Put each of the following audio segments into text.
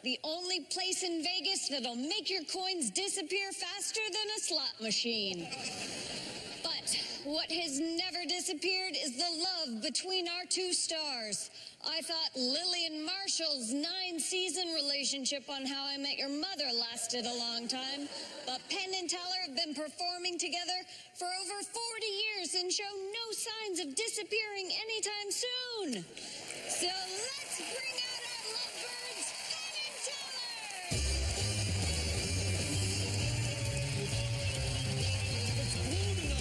the only place in Vegas that'll make your coins disappear faster than a slot machine. But what has never disappeared is the love between our two stars. I thought Lily and Marshall's 9-season relationship on How I Met Your Mother lasted a long time, but Penn and Teller have been performing together for over 40 years and show no signs of disappearing anytime soon. So let's bring out our lovebirds, Penn and Teller! It's cool tonight.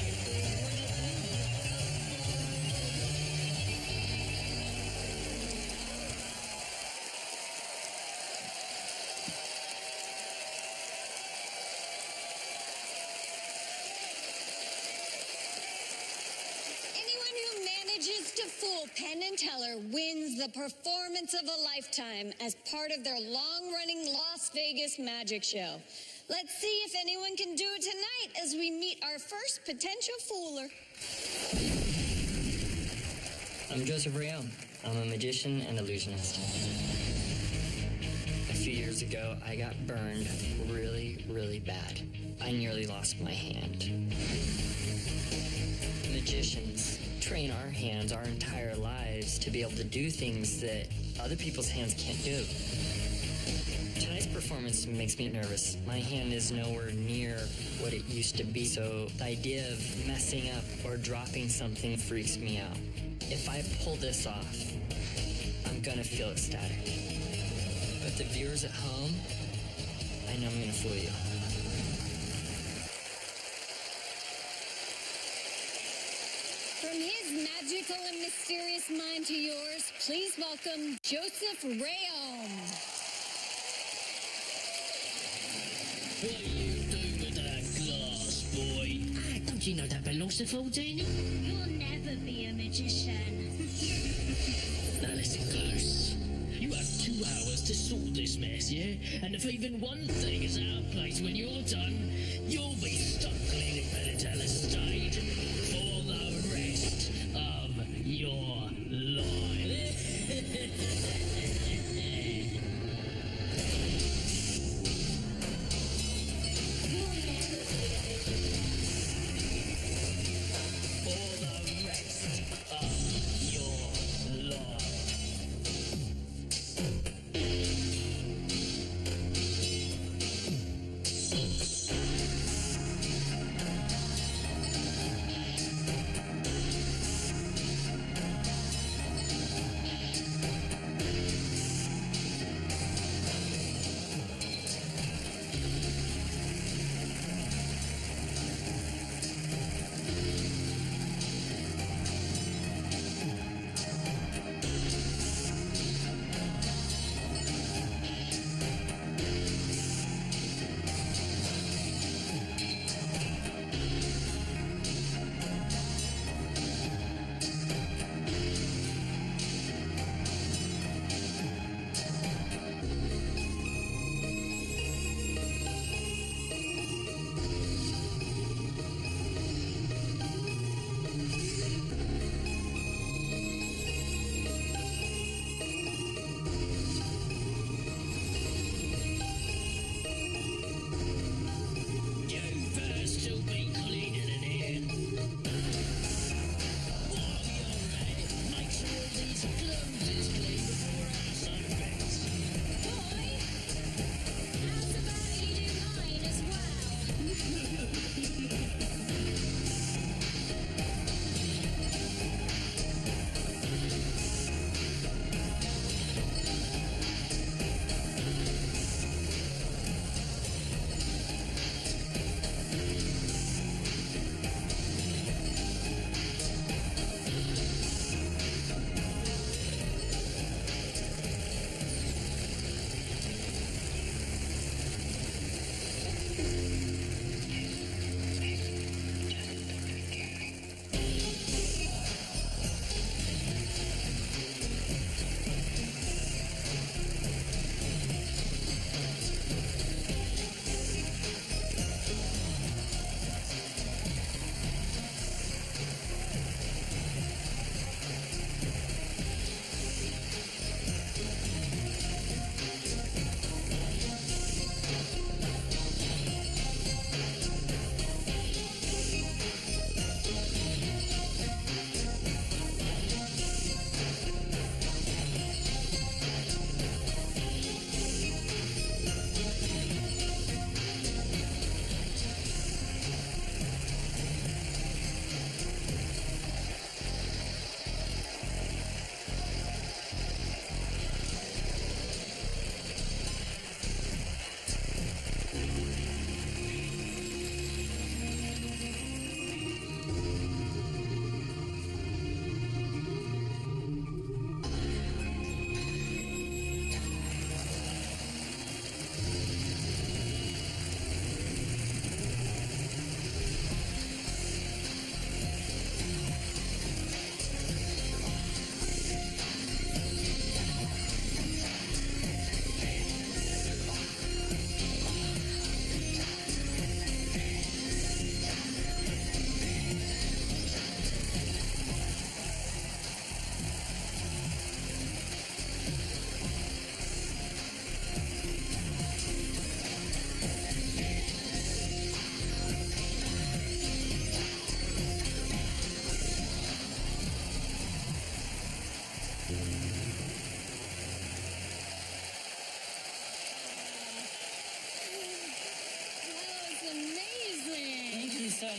Anyone who manages to fool Penn and Teller wins the performance of a lifetime as part of their long-running Las Vegas magic show. Let's see if anyone can do it tonight as we meet our first potential fooler. I'm Joseph Rayon. I'm a magician and illusionist. A few years ago, I got burned really, really bad. I nearly lost my hand. Magicians train our hands our entire lives to be able to do things that other people's hands can't do. Tonight's performance makes me nervous. My hand is nowhere near what it used to be, so the idea of messing up or dropping something freaks me out. If I pull this off, I'm gonna feel ecstatic. But the viewers at home, I know I'm gonna fool you. From his magical and mysterious mind to yours, please welcome Joseph Rayon. What are you doing with that glass, boy? Don't you know that belongs to Foldini? You'll never be a magician. Now listen close. You have 2 hours to sort this mess, yeah? And if even one thing is out of place when you're done, you'll be stuck cleaning Penn and Teller's stage for the rest of your life. For the rest of your life.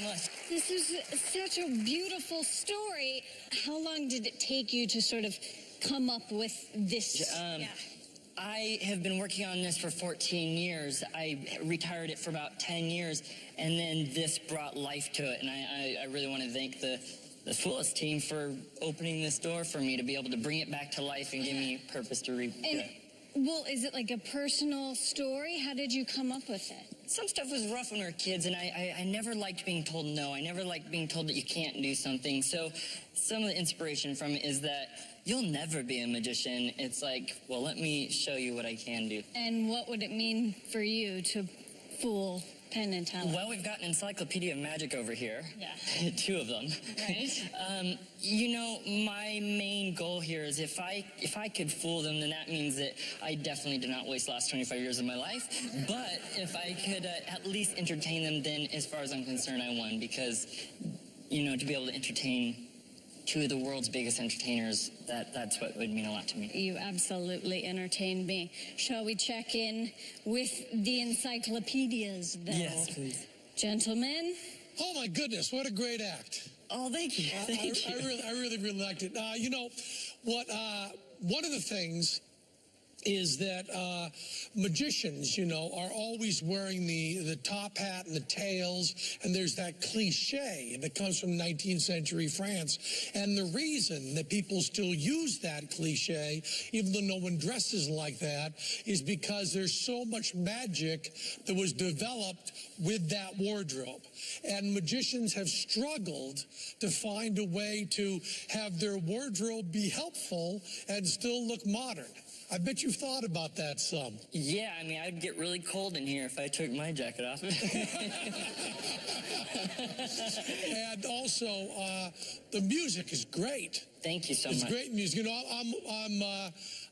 much. This is such a beautiful story. How long did it take you to sort of come up with this? I have been working on this for 14 years. I retired it for about 10 years, and then this brought life to it. And I really want to thank the Foolest team for opening this door for me to be able to bring it back to life and give me purpose to read. Well, is it like a personal story? How did you come up with it? Some stuff was rough when we were kids, and I never liked being told no. I never liked being told that you can't do something. So some of the inspiration from it is that you'll never be a magician. It's like, well, let me show you what I can do. And what would it mean for you to fool Penn and Teller? Well, we've got an encyclopedia of magic over here. Yeah. 2 of them. Right. You know, my main goal here is if I could fool them, then that means that I definitely did not waste the last 25 years of my life. But if I could at least entertain them, then as far as I'm concerned, I won. Because, you know, to be able to entertain 2 of the world's biggest entertainers, that's what would mean a lot to me. You absolutely entertained me. Shall we check in with the encyclopedias, though? Yes, please. Gentlemen? Oh, my goodness, what a great act. Oh, thank you. Thank you. I really liked it. You know, what? One of the things is that magicians, you know, are always wearing the top hat and the tails, and there's that cliche that comes from 19th century France. And the reason that people still use that cliche, even though no one dresses like that, is because there's so much magic that was developed with that wardrobe. And magicians have struggled to find a way to have their wardrobe be helpful and still look modern. I bet you've thought about that some. Yeah, I mean, I'd get really cold in here if I took my jacket off. And also, the music is great. Thank you so much. It's great music. You know,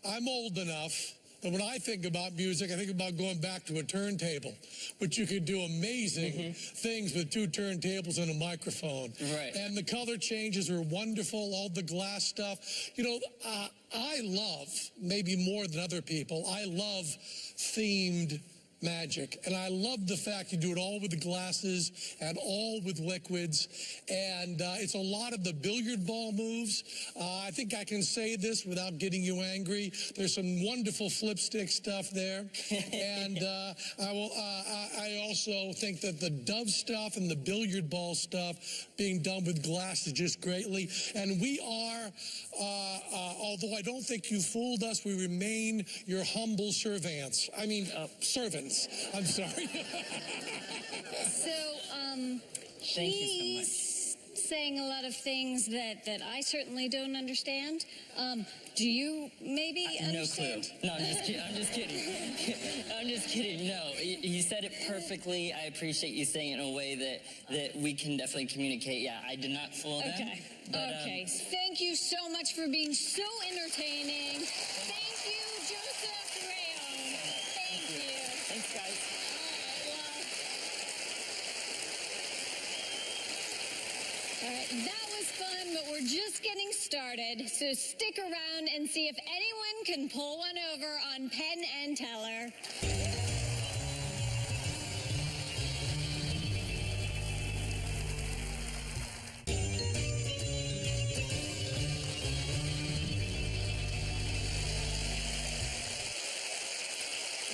I'm old enough that when I think about music, I think about going back to a turntable, which you could do amazing things with 2 turntables and a microphone. Right. And the color changes are wonderful, all the glass stuff. You know, I love, maybe more than other people, I love themed magic. And I love the fact you do it all with the glasses and all with liquids. And it's a lot of the billiard ball moves. I think I can say this without getting you angry. There's some wonderful flipstick stuff there. And I also think that the dove stuff and the billiard ball stuff being done with glass is just greatly. And we are, although I don't think you fooled us, we remain your humble servants. I mean, servants. I'm sorry. So, Thank you so much. he's saying a lot of things that I certainly don't understand. Do you maybe understand? No clue. No, I'm just kidding. I'm just kidding. I'm just kidding. No, you said it perfectly. I appreciate you saying it in a way that we can definitely communicate. Yeah, I did not fool them. Okay. But, Okay. Thank you so much for being so entertaining. Thank you, Joseph Rayon. Thank you. Thanks, guys. All right, that was fun, but we're just getting started. So stick around and see if anyone can pull one over on Penn and Teller.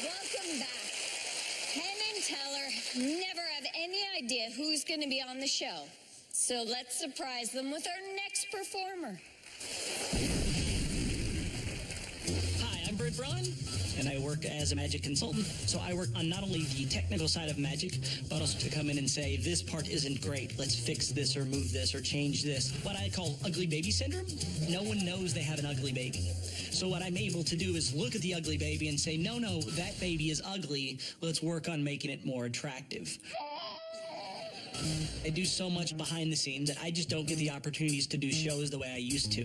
Welcome back. Penn and Teller never have any idea who's going to be on the show. So let's surprise them with our next performer. Hi, I'm Britt Braun, and I work as a magic consultant. So I work on not only the technical side of magic, but also to come in and say, this part isn't great. Let's fix this or move this or change this. What I call ugly baby syndrome. No one knows they have an ugly baby. So what I'm able to do is look at the ugly baby and say, no, that baby is ugly. Let's work on making it more attractive. I do so much behind the scenes that I just don't get the opportunities to do shows the way I used to.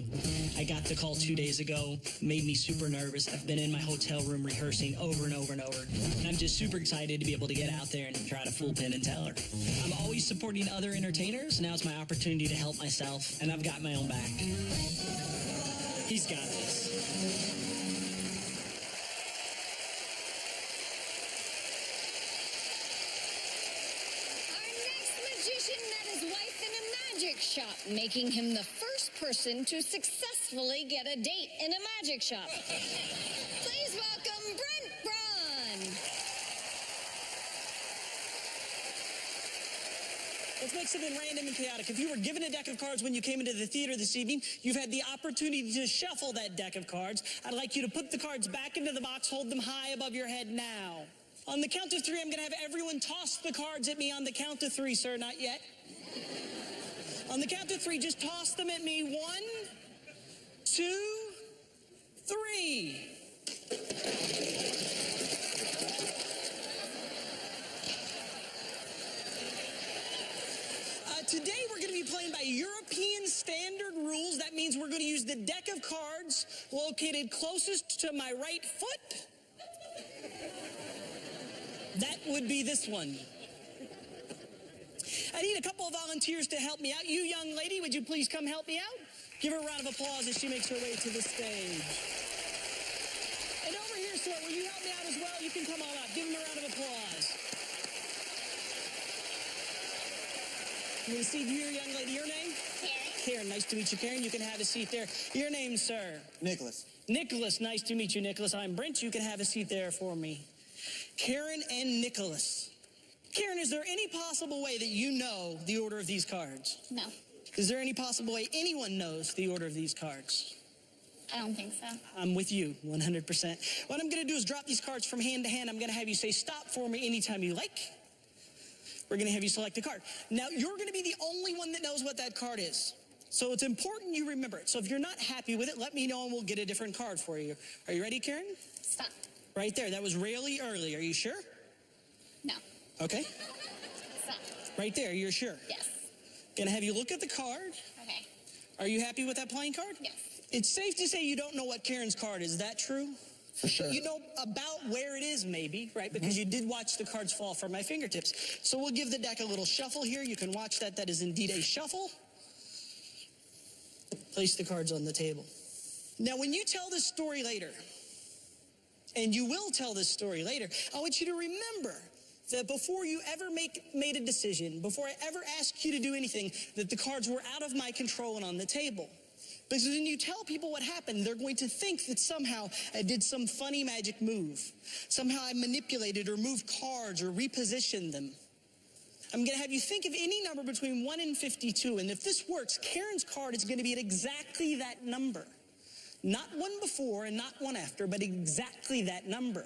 I got the call 2 days ago, made me super nervous. I've been in my hotel room rehearsing over and over and over. And I'm just super excited to be able to get out there and try to fool Penn and Teller. I'm always supporting other entertainers. Now it's my opportunity to help myself, and I've got my own back. He's got this. Our next magician making him the first person to successfully get a date in a magic shop. Please welcome Brent Braun. Let's make something random and chaotic. If you were given a deck of cards when you came into the theater this evening, you've had the opportunity to shuffle that deck of cards. I'd like you to put the cards back into the box, hold them high above your head now. On the count of 3, I'm going to have everyone toss the cards at me on the count of 3, sir. Not yet. On the count of 3, just toss them at me. 1, 2, 3. Today we're going to be playing by European standard rules. That means we're going to use the deck of cards located closest to my right foot. That would be this one. I need a couple of volunteers to help me out. You, young lady, would you please come help me out? Give her a round of applause as she makes her way to the stage. And over here, sir, will you help me out as well? You can come all out. Give him a round of applause. You want to see here, young lady, your name? Karen. Karen, nice to meet you, Karen. You can have a seat there. Your name, sir? Nicholas. Nicholas, nice to meet you, Nicholas. I'm Brent. You can have a seat there for me. Karen and Nicholas. Karen, is there any possible way that you know the order of these cards? No, Is there any possible way anyone knows the order of these cards? I don't think so. I'm with you 100%. What I'm going to do is drop these cards from hand to hand. I'm going to have you say stop for me anytime you like. We're going to have you select a card. Now, you're going to be the only one that knows what that card is. So it's important you remember it. So if you're not happy with it, let me know and we'll get a different card for you. Are you ready, Karen? Stop. Right there. That was really early. Are you sure? No. Okay. Stop. Right there. You're sure? Yes. Going to have you look at the card. Okay. Are you happy with that playing card? Yes. It's safe to say you don't know what Karen's card is. Is that true? For sure. You know about where it is, maybe, right? Because you did watch the cards fall from my fingertips. So we'll give the deck a little shuffle here. You can watch that. That is indeed a shuffle. Place the cards on the table. Now, when you tell this story later, and you will tell this story later, I want you to remember that before you ever made a decision, before I ever asked you to do anything, that the cards were out of my control and on the table. Because when you tell people what happened, they're going to think that somehow I did some funny magic move. Somehow I manipulated or moved cards or repositioned them. I'm going to have you think of any number between 1 and 52. And if this works, Karen's card is going to be at exactly that number. Not one before and not one after, but exactly that number.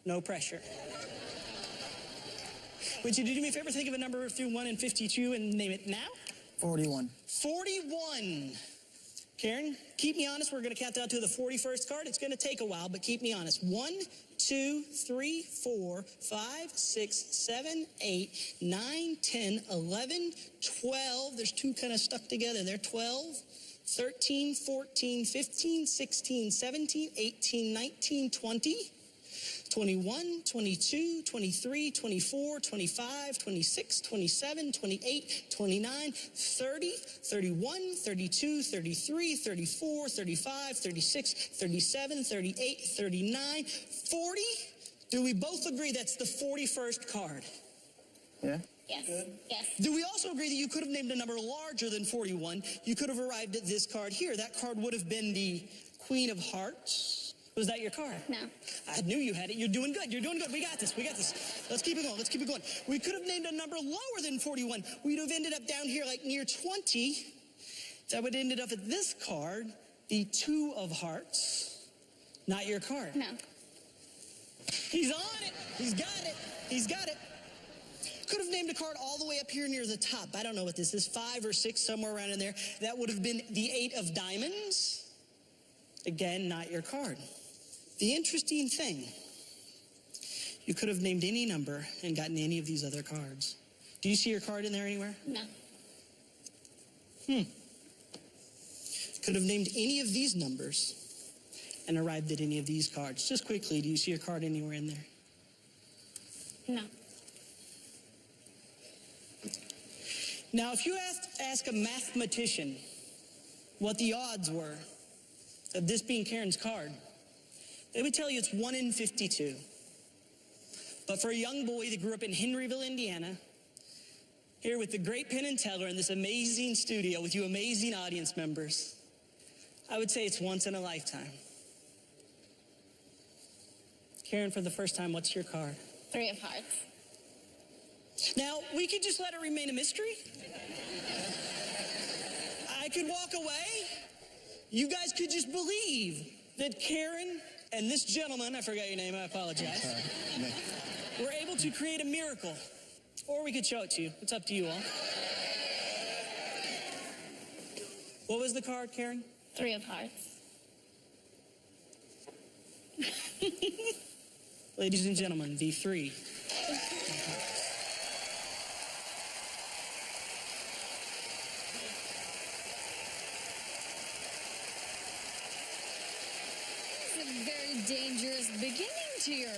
No pressure. Would you do me a favor? Think of a number between 1 and 52 and name it now. 41. 41. Karen, keep me honest. We're going to count down to the 41st card. It's going to take a while, but keep me honest. 1, 2, 3, 4, 5, 6, 7, 8, 9, 10, 11, 12. There's two kind of stuck together there. 12, 13, 14, 15, 16, 17, 18, 19, 20. 21, 22, 23, 24, 25, 26, 27, 28, 29, 30, 31, 32, 33, 34, 35, 36, 37, 38, 39, 40. Do we both agree that's the 41st card? Yeah? Yes. Yes. Do we also agree that you could have named a number larger than 41? You could have arrived at this card here. That card would have been the Queen of Hearts. Was that your card? No. I knew you had it. You're doing good. You're doing good. We got this. We got this. Let's keep it going. Let's keep it going. We could have named a number lower than 41. We'd have ended up down here like near 20. That would have ended up at this card, the 2 of Hearts. Not your card. No. He's on it. He's got it. He's got it. Could have named a card all the way up here near the top. I don't know what this is, 5 or 6, somewhere around in there. That would have been the 8 of Diamonds. Again, not your card. The interesting thing, you could have named any number and gotten any of these other cards. Do you see your card in there anywhere? No. Could have named any of these numbers and arrived at any of these cards. Just quickly, do you see your card anywhere in there? No. Now, if you ask a mathematician what the odds were of this being Karen's card, they would tell you it's 1 in 52. But for a young boy that grew up in Henryville, Indiana, here with the great Penn and Teller in this amazing studio with you amazing audience members. I would say it's once in a lifetime. Karen, for the first time, what's your card? 3 of hearts. Now, we could just let it remain a mystery. I could walk away. You guys could just believe that Karen and this gentleman, I forgot your name, I apologize, were able to create a miracle. Or we could show it to you. It's up to you all. What was the card, Karen? 3 of hearts. Ladies and gentlemen, the 3. It's a very dangerous beginning to your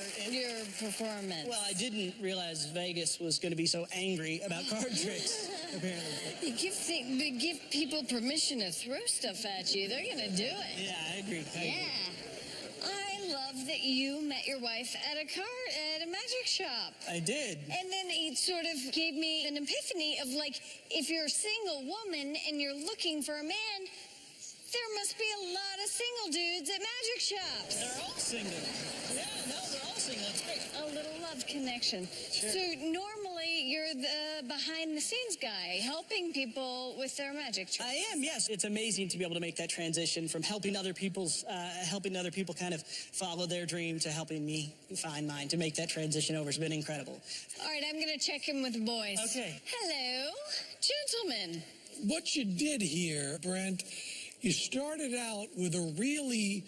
performance. Well, I didn't realize Vegas was going to be so angry about card tricks, apparently. You give people permission to throw stuff at you. They're going to do it. Yeah, I agree. Yeah. I love that you met your wife at a magic shop. I did. And then it sort of gave me an epiphany of, like, if you're a single woman and you're looking for a man, there must be a lot of single dudes at magic shops. They're all single. Yeah, no, they're all single. It's great. A little love connection. Sure. So normally you're the behind-the-scenes guy, helping people with their magic tricks. I am, yes. It's amazing to be able to make that transition from helping other people kind of follow their dream to helping me find mine. To make that transition over has been incredible. All right, I'm going to check in with the boys. Okay. Hello, gentlemen. What you did here, Brent, you started out with a really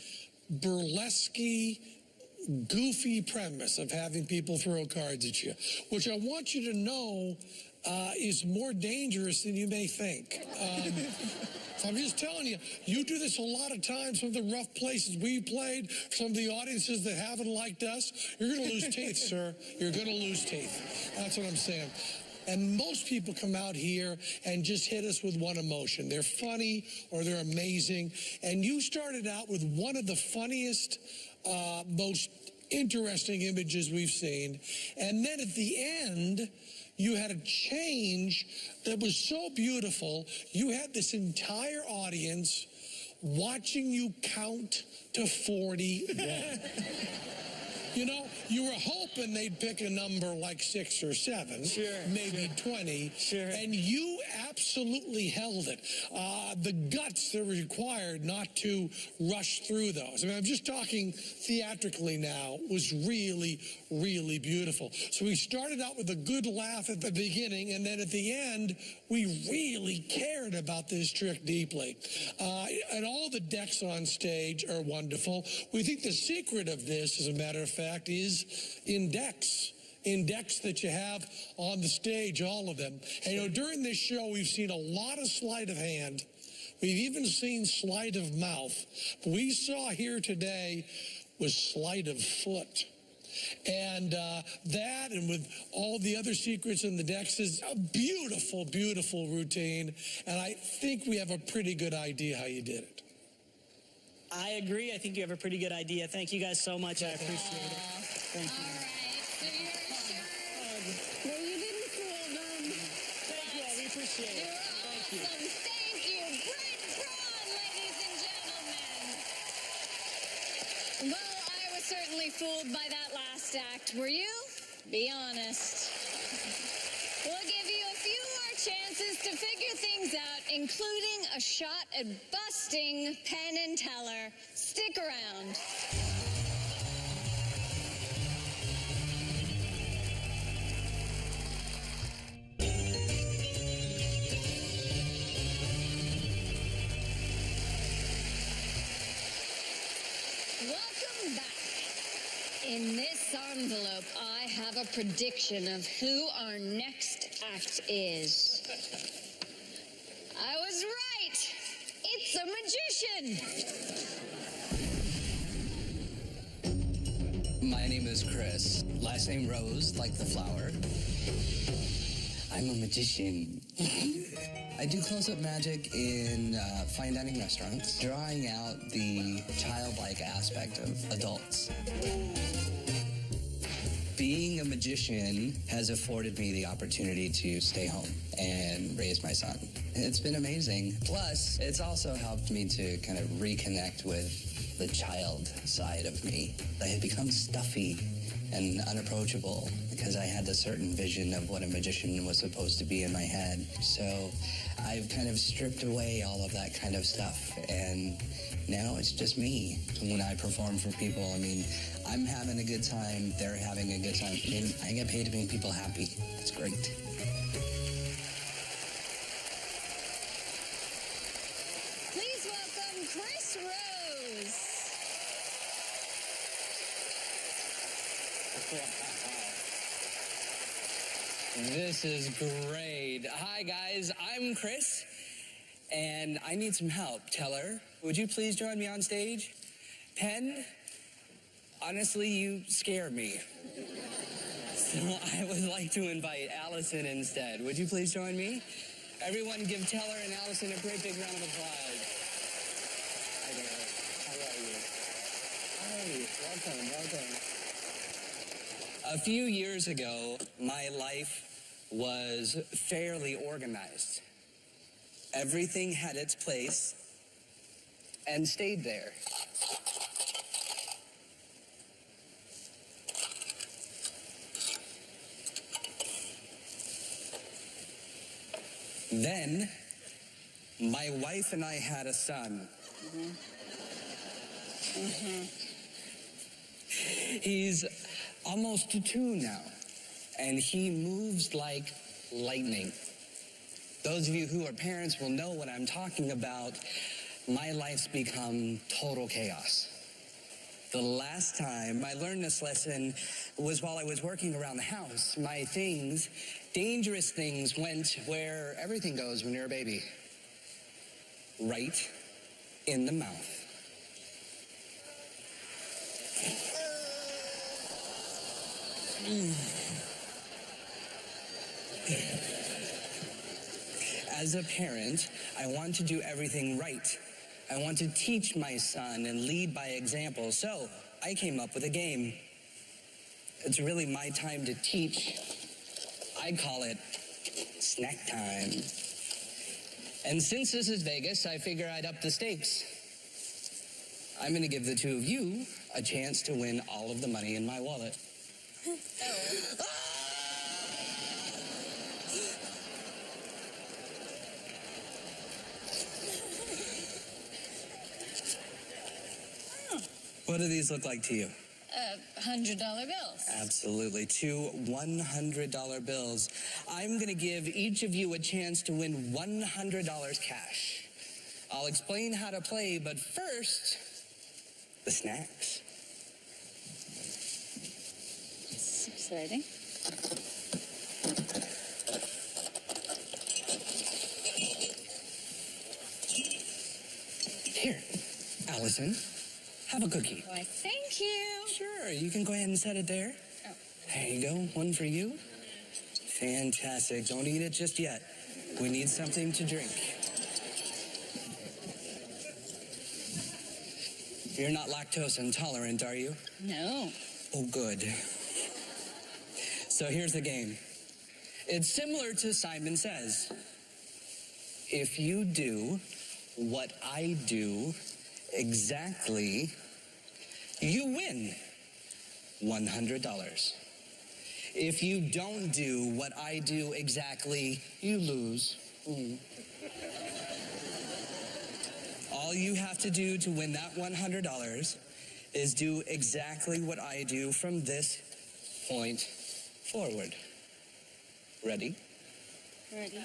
burlesque, goofy premise of having people throw cards at you, which I want you to know is more dangerous than you may think. So I'm just telling you, you do this a lot of times. Some of the rough places we played, some of the audiences that haven't liked us, you're going to lose teeth, sir. You're going to lose teeth. That's what I'm saying. And most people come out here and just hit us with one emotion. They're funny or they're amazing. And you started out with one of the funniest, most interesting images we've seen. And then at the end, you had a change that was so beautiful. You had this entire audience watching you count to 41. You know, you were hoping they'd pick a number like 6 or 7, maybe 20, and you absolutely held it. The guts that were required not to rush through those. I mean, I'm just talking theatrically now, was really, really beautiful. So we started out with a good laugh at the beginning, and then at the end, we really cared about this trick deeply. And all the decks on stage are wonderful. We think the secret of this, as a matter of fact, is in decks that you have on the stage, all of them. And, you know, during this show, we've seen a lot of sleight of hand. We've even seen sleight of mouth. What we saw here today was sleight of foot. And that, and with all the other secrets in the decks, is a beautiful, beautiful routine. And I think we have a pretty good idea how you did it. I agree. I think you have a pretty good idea. Thank you guys so much. I appreciate it. Thank you. All right, so you're sure? Well, you didn't fool them. Thank you all. We appreciate it. You're Thank you. awesome. Thank you. Brent Braun, ladies and gentlemen. Well, I was certainly fooled by that last act. Were you? Be honest. We'll give you a few more chances to figure things out, including a shot at busting Penn and Teller. Stick around. Welcome back. In this envelope, I have a prediction of who our next act is. I was right. It's a magician. My name is Chris. Last name Rose, like the flower. I'm a magician. I do close-up magic in fine dining restaurants, drawing out the childlike aspect of adults. being a magician has afforded me the opportunity to stay home and raise my son. It's been amazing. Plus, it's also helped me to kind of reconnect with the child side of me. I had become stuffy and unapproachable because I had a certain vision of what a magician was supposed to be in my head. So I've kind of stripped away all of that kind of stuff, and now it's just me. When I perform for people, I mean, I'm having a good time, they're having a good time. I mean, I get paid to make people happy. It's great. Please welcome Chris Rose. This is great. Hi, guys. I'm Chris, and I need some help. Teller, would you please join me on stage? Penn, honestly, you scare me. So I would like to invite Allison instead. Would you please join me? Everyone give Teller and Allison a great big round of applause. Hi there. How are you? Hi. Welcome. A few years ago, my life was fairly organized. Everything had its place and stayed there. Then, my wife and I had a son. He's almost 2 now, and he moves like lightning. Those of you who are parents will know what I'm talking about. My life's become total chaos. The last time I learned this lesson was while I was working around the house. My things, dangerous things, went where everything goes when you're a baby. Right in the mouth. As a parent, I want to do everything right. I want to teach my son and lead by example. So I came up with a game. It's really my time to teach. I call it snack time. And since this is Vegas, I figure I'd up the stakes. I'm going to give the 2 of you a chance to win all of the money in my wallet. What do these look like to you? $100 bills. Absolutely. 2 $100 bills. I'm going to give each of you a chance to win $100 cash. I'll explain how to play, but first, the snacks. It's exciting. Here, Allison, have a cookie. Why, thank you. Sure, you can go ahead and set it there. Oh. There you go, one for you. Fantastic. Don't eat it just yet. We need something to drink. You're not lactose intolerant, are you? No. Oh, good. So here's the game. It's similar to Simon Says. If you do what I do exactly, you win $100. If you don't do what I do exactly, you lose. All you have to do to win that $100 is do exactly what I do from this point forward. Ready? Ready.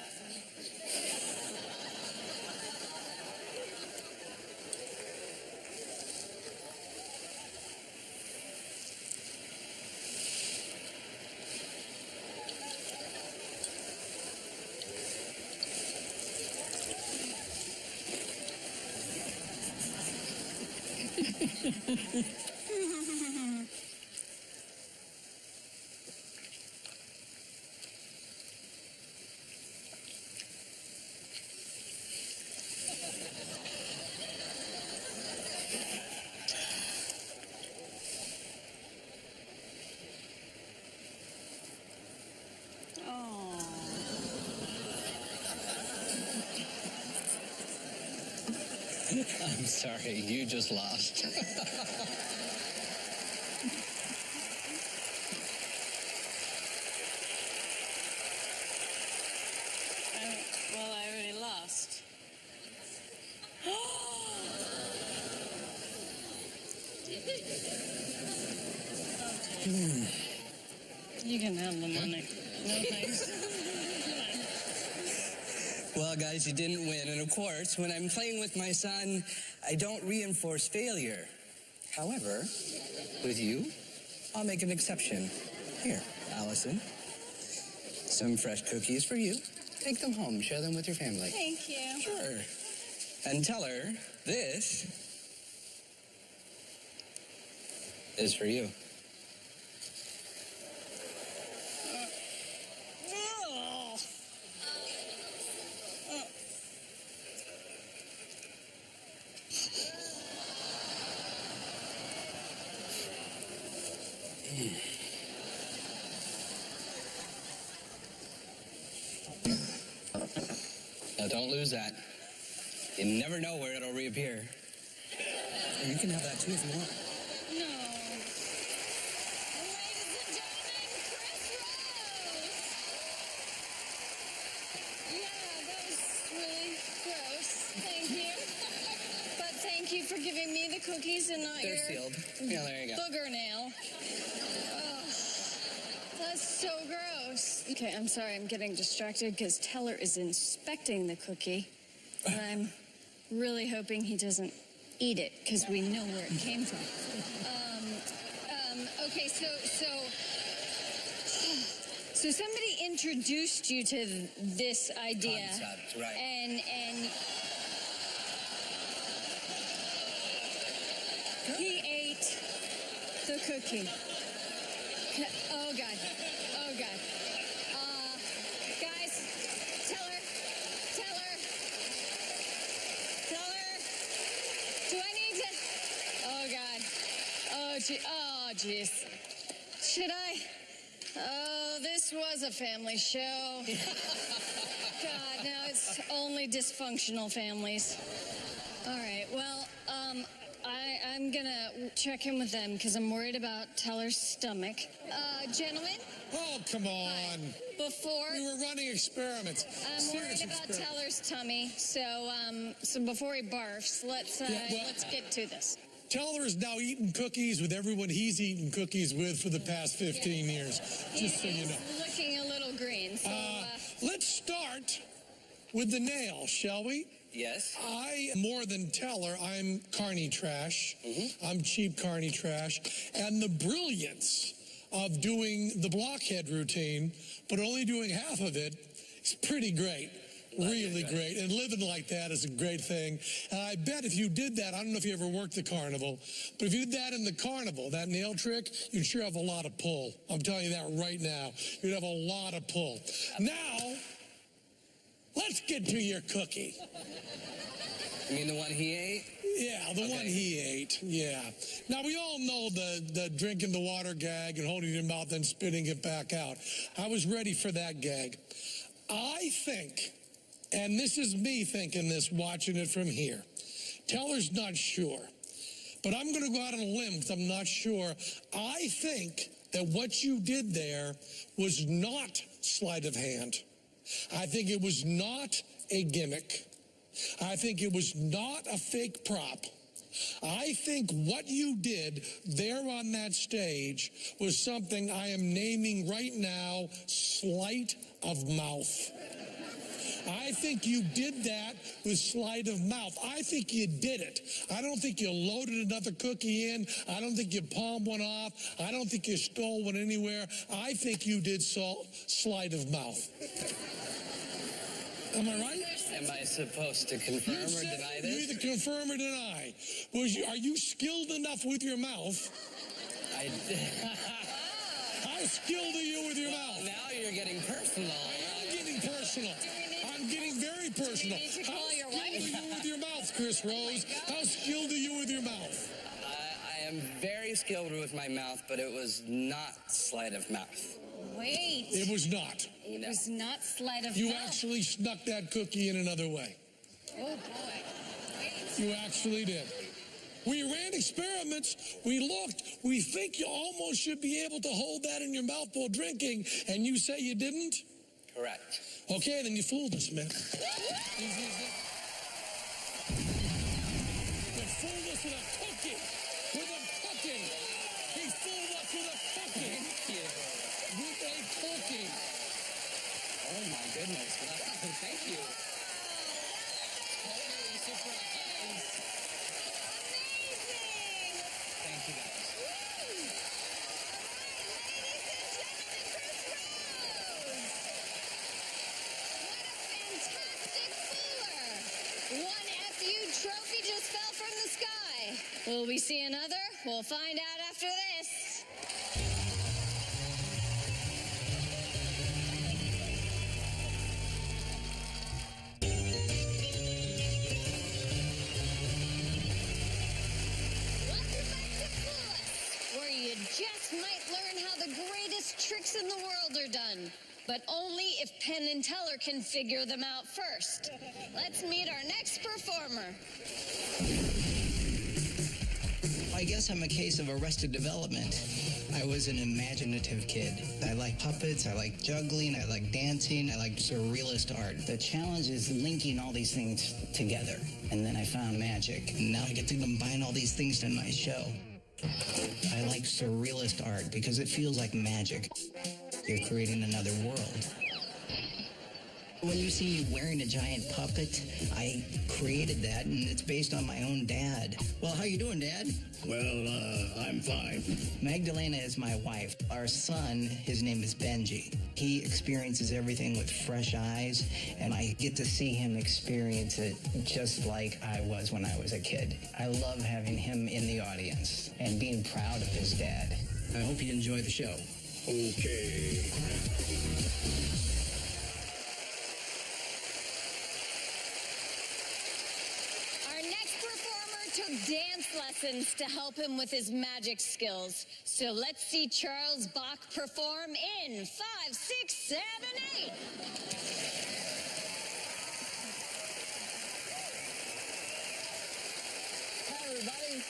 I'm sorry, you just lost. Well, I already lost. You can have the money. No thanks. Well, guys, you didn't win. And of course, when I'm playing with my son, I don't reinforce failure. However, with you, I'll make an exception. Here, Allison. Some fresh cookies for you. Take them home. Share them with your family. Thank you. Sure. And tell her this is for you. Now, don't lose that. You never know where it'll reappear. You can have that too if you want. No. Ladies and gentlemen, Chris Rose. Yeah, that was really gross. Thank you. But thank you for giving me the cookies and not They're your sealed. Yeah, there you go. booger nail. Oh, that's so gross. Okay, I'm sorry. I'm getting distracted because Teller is inspecting the cookie. And I'm really hoping he doesn't eat it because we know where it came from. Okay, so somebody introduced you to this idea. Concept, right. And he ate the cookie. Oh, God. Oh, God. Guys, Teller, do I need to? Oh, God. Oh, jeez. Should I? Oh, this was a family show. God, now it's only dysfunctional families. All right, well, I'm gonna check in with them because I'm worried about Teller's stomach. Gentlemen? Oh, come on. Before... We were running experiments. I'm worried about Teller's tummy, so before he barfs, let's get to this. Teller is now eating cookies with everyone he's eaten cookies with for the past 15 years, just so you know. He's looking a little green, so... Let's start with the nail, shall we? Yes. More than Teller, I'm carny trash. I'm cheap carny trash. And the brilliance of doing the blockhead routine, but only doing half of it, is pretty great. Really great. And living like that is a great thing. And I bet if you did that, I don't know if you ever worked the carnival, but if you did that in the carnival, that nail trick, you'd sure have a lot of pull. I'm telling you that right now. You'd have a lot of pull. Now, let's get to your cookie. You mean the one he ate? Yeah, the one he ate, yeah. Now, we all know the drinking the water gag and holding your mouth and spitting it back out. I was ready for that gag. I think, and this is me thinking this, watching it from here, Teller's not sure, but I'm going to go out on a limb because I'm not sure. I think that what you did there was not sleight of hand. I think it was not a gimmick. I think it was not a fake prop. I think what you did there on that stage was something I am naming right now sleight of mouth. I think you did that with sleight of mouth. I think you did it. I don't think you loaded another cookie in. I don't think you palmed one off. I don't think you stole one anywhere. I think you did sleight of mouth. Am I right? Am I supposed to confirm or deny this? You either confirm or deny. Are you skilled enough with your mouth? How skilled are you with your mouth? Now you're getting personal. I'm getting personal. I'm getting very personal. Do you need to call How your skilled wife? are you with your mouth, Chris Rose? How skilled are you with your mouth? I am very skilled with my mouth, but it was not sleight of mouth. Wait. It was not. It was not sleight of You mouth. actually snuck that cookie in another way. Oh, boy. You actually did. We ran experiments. We looked. We think you almost should be able to hold that in your mouth while drinking, and you say you didn't? Correct. Okay, then you fooled us, man. You fooled us with a cookie. With a cookie. He fooled us with a cookie. With a cookie. Oh my goodness. Wow. Thank you. Amazing! Thank you guys. One FU trophy just fell from the sky. Will we see another? We'll find out after this. Welcome back to Clueless, where you just might learn how the greatest tricks in the world are done. But only if Penn and Teller can figure them out first. Let's meet our next performer. I guess I'm a case of arrested development. I was an imaginative kid. I like puppets, I like juggling, I like dancing, I like surrealist art. The challenge is linking all these things together. And then I found magic. And now I get to combine all these things in my show. I like surrealist art because it feels like magic. You're creating another world. When you see me wearing a giant puppet, I created that, and it's based on my own dad. Well, how you doing, Dad? Well, I'm fine. Magdalena is my wife. Our son, his name is Benji. He experiences everything with fresh eyes, and I get to see him experience it just like I was when I was a kid. I love having him in the audience and being proud of his dad. I hope you enjoy the show. Okay. Our next performer took dance lessons to help him with his magic skills. So let's see Charles Bach perform in 5, 6, 7, 8. Hi, everybody.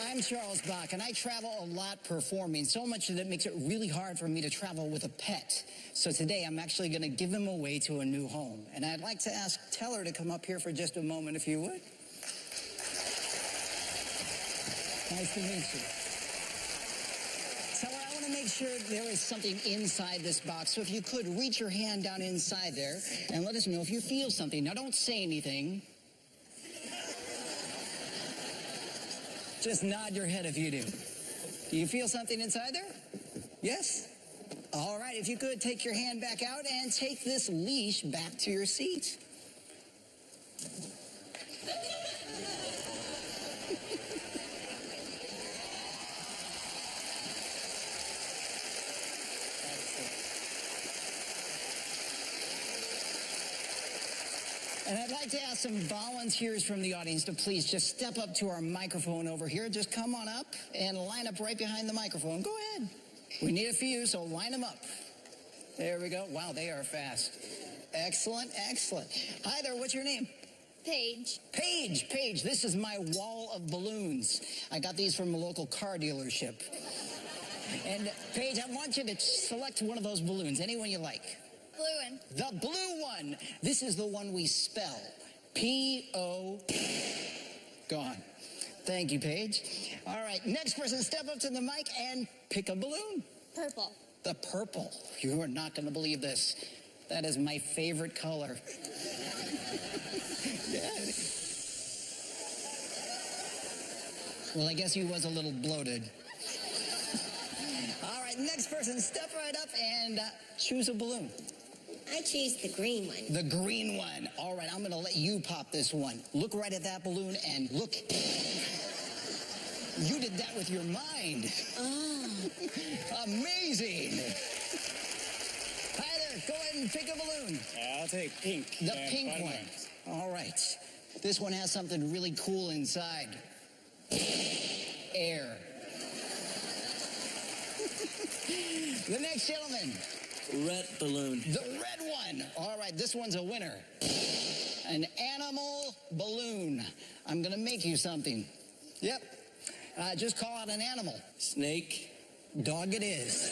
I'm Charles Bach, and I travel a lot performing, so much that it makes it really hard for me to travel with a pet. So today, I'm actually going to give him away to a new home. And I'd like to ask Teller to come up here for just a moment, if you would. Nice to meet you. Teller, I want to make sure there is something inside this box. So if you could, reach your hand down inside there and let us know if you feel something. Now, don't say anything. Just nod your head if you do. Do you feel something inside there? Yes? All right, if you could, take your hand back out and take this leash back to your seat. And I'd like to ask some volunteers from the audience to please just step up to our microphone over here. Just come on up and line up right behind the microphone. Go ahead. We need a few, so line them up. There we go. Wow, they are fast. Excellent, excellent. Hi there, what's your name? Paige. Paige, this is my wall of balloons. I got these from a local car dealership. And Paige, I want you to select one of those balloons, any one you like. Blue one. The blue one. This is the one we spell. P-O. Gone. Thank you, Paige. All right, next person, step up to the mic and pick a balloon. Purple. The purple. You are not going to believe this. That is my favorite color. Well, I guess he was a little bloated. All right, next person, step right up and choose a balloon. I choose the green one. The green one. All right, I'm going to let you pop this one. Look right at that balloon and look. You did that with your mind. Oh. Amazing. Hi there, go ahead and pick a balloon. I'll take pink. The pink one. All right. This one has something really cool inside. Air. The next gentleman. Red balloon. The red one. All right, this one's a winner. An animal balloon. I'm going to make you something. Yep. Just call out an animal. Snake. Dog it is.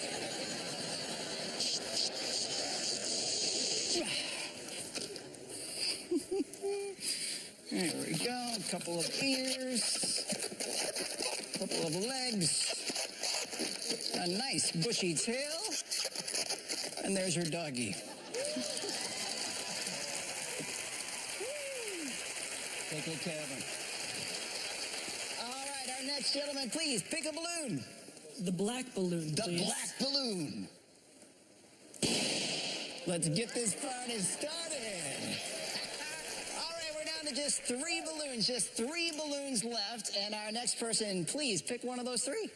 There we go. A couple of ears. A couple of legs. A nice bushy tail. And there's your doggy. Take good care of him. All right, our next gentleman, please pick a balloon. The black balloon, The please. black balloon. Let's get this party started. All right, we're down to just 3 balloons. Just 3 balloons left. And our next person, please pick one of those 3.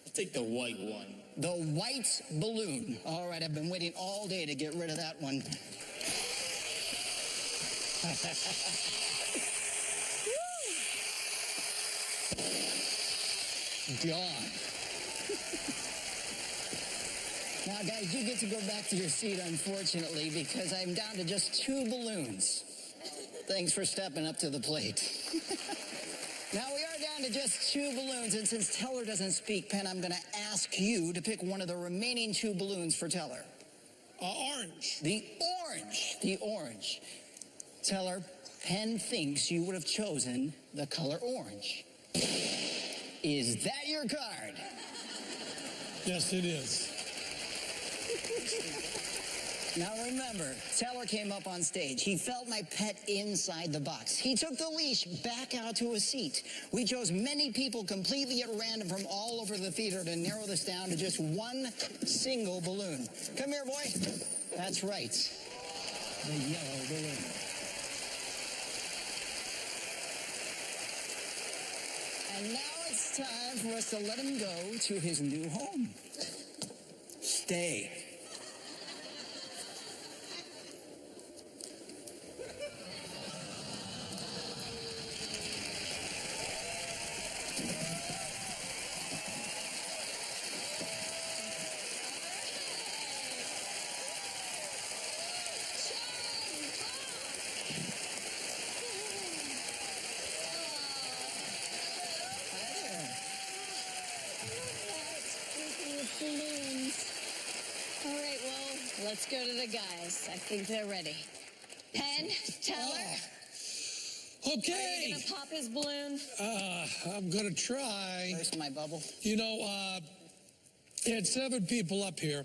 I'll take the white one. The white balloon. All right, I've been waiting all day to get rid of that one. Gone. Now, guys, you get to go back to your seat, unfortunately, because I'm down to just 2 balloons. Thanks for stepping up to the plate. Now, we are down to just 2 balloons, and since Teller doesn't speak, Penn, I'm going to ask you to pick one of the remaining 2 balloons for Teller. Orange. The orange. The orange. Teller, Penn thinks you would have chosen the color orange. Is that your card? Yes, it is. Now remember, Teller came up on stage. He felt my pet inside the box. He took the leash back out to a seat. We chose many people completely at random from all over the theater to narrow this down to just 1 single balloon. Come here, boy. That's right. The yellow balloon. And now it's time for us to let him go to his new home. Stay. All right, well, let's go to the guys. I think they're ready. Penn, Teller, are Okay. you gonna pop his balloon? I'm going to try. Burst my bubble. You know, had 7 people up here.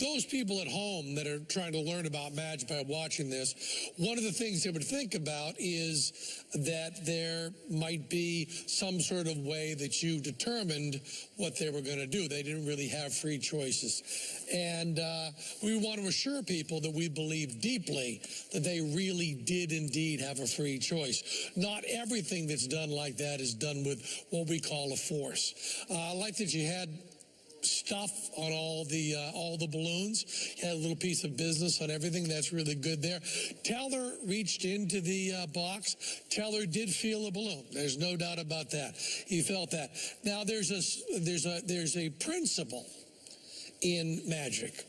Those people at home that are trying to learn about magic by watching this, one of the things they would think about is that there might be some sort of way that you determined what they were going to do. They didn't really have free choices. And we want to assure people that we believe deeply that they really did indeed have a free choice. Not everything that's done like that is done with what we call a force. I like that you had stuff on all the balloons. You had a little piece of business on everything. That's really good there. Teller reached into the box. Teller did feel a balloon. There's no doubt about that. He felt that. Now there's a principle in magic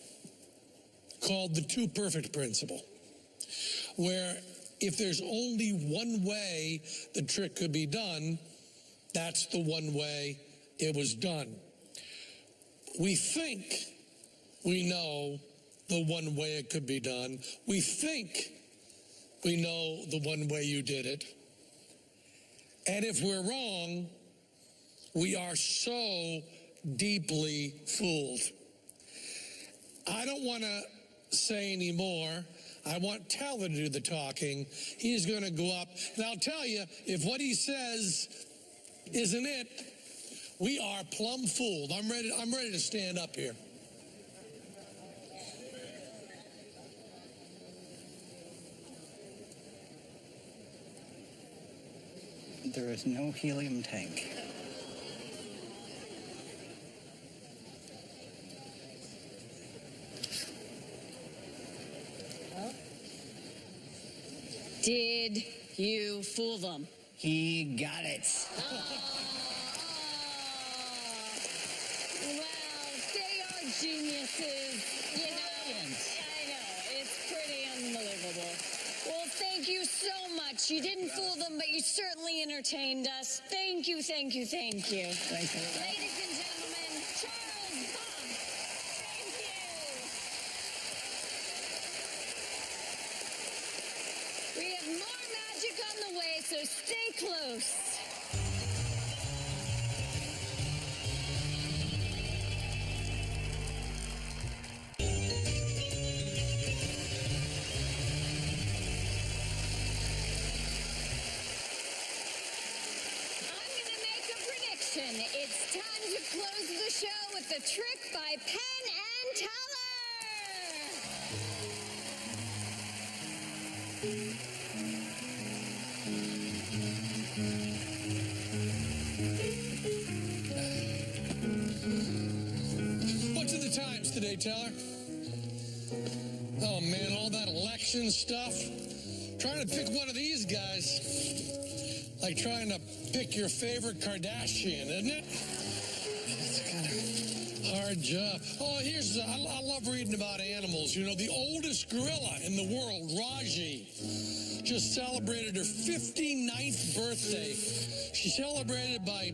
called the 2 perfect principle, where if there's only one way the trick could be done, that's the one way it was done. We think we know the one way it could be done. We think we know the one way you did it. And if we're wrong, we are so deeply fooled. I don't want to say any more. I want Teller to do the talking. He's going to go up. And I'll tell you, if what he says isn't it, we are plumb fooled. I'm ready to stand up here. There is no helium tank. Did you fool them? He got it. Well, they are geniuses, you know. I know, it's pretty unbelievable. Well, thank so much. You didn't fool them, but you certainly entertained us. Thank you, thank you, thank you. Thank you. Ladies and gentlemen, Charles Bump. Thank you. We have more magic on the way, so stay close. It's time to close the show with the trick by Penn and Teller. What's in the Times today, Teller? Oh, man, all that election stuff. Trying to pick one of these guys. Like trying to pick your favorite Kardashian, isn't it? It's kind of hard job. Oh, I love reading about animals. You know, the oldest gorilla in the world, Raji, just celebrated her 59th birthday. She celebrated by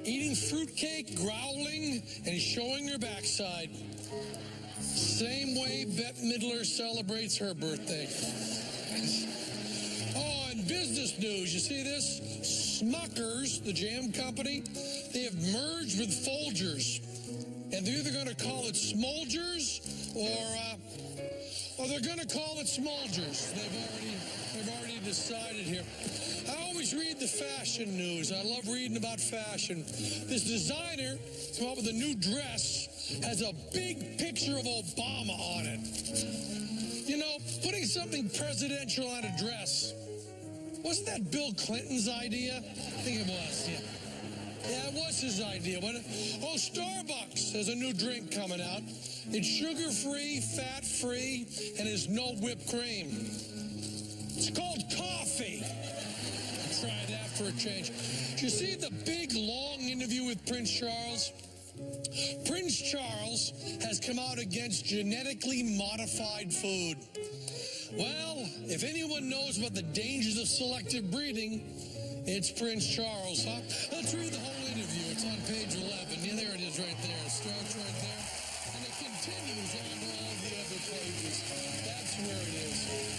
eating fruitcake, growling, and showing her backside. Same way Bette Midler celebrates her birthday. Business news, you see this? Smuckers, the jam company, they have merged with Folgers. And they're either going to call it Smolgers or they're going to call it Smolgers. They've already decided here. I always read the fashion news. I love reading about fashion. This designer came up with a new dress, has a big picture of Obama on it. You know, putting something presidential on a dress. Wasn't that Bill Clinton's idea? I think it was, yeah. Yeah, it was his idea. Starbucks has a new drink coming out. It's sugar-free, fat-free, and has no whipped cream. It's called coffee. Try that for a change. Did you see the big, long interview with Prince Charles? Prince Charles has come out against genetically modified food. Well, if anyone knows about the dangers of selective breeding, it's Prince Charles, huh? Let's read the whole interview. It's on page 11. Yeah, there it is right there. It starts right there, and it continues on all the other pages. That's where it is.